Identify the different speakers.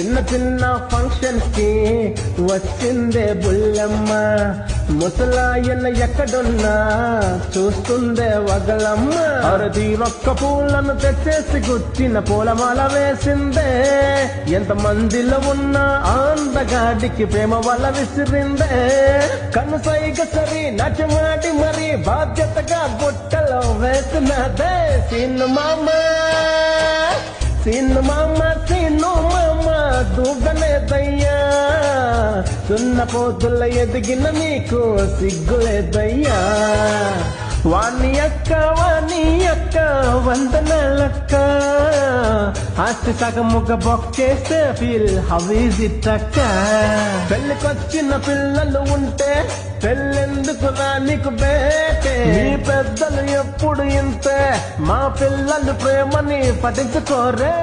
Speaker 1: చిన్న చిన్న ఫంక్షన్స్ కి వచ్చిందే బుల్లమ్మ, ముసలాయన ఎక్కడున్నా చూస్తుందే వగలమ్మ. అరది రొక్క పూలను తెచ్చేసి గుచ్చిన పూలమాల వేసిందే, ఎంత మందిలో ఉన్న అందగాడికి ప్రేమ వల్ల విసిరిందే. కనుసైగ సరి నచ్చమాటి మరి బాధ్యతగా బుట్టలో వేసినదే. సీను మామ సీను మామ సీను మామ దూగలేదయ్యా, సున్న పోతుల ఎదిగిన నీకు సిగ్గులేదయ్యా. వాణి అక్క వందనాలక్క, ఆస్తి సగముగ బొక్కేస్తే ఫీల్ హౌ ఈజ్ ఇట్ అక్క. పెళ్ళికొచ్చిన పిల్లలు ఉంటే పెళ్ళెందుకు నీకు బేటే, మీ పెద్దలు ఎప్పుడు ఇంతే, మా పిల్లలు ప్రేమని పఠించుకోరే.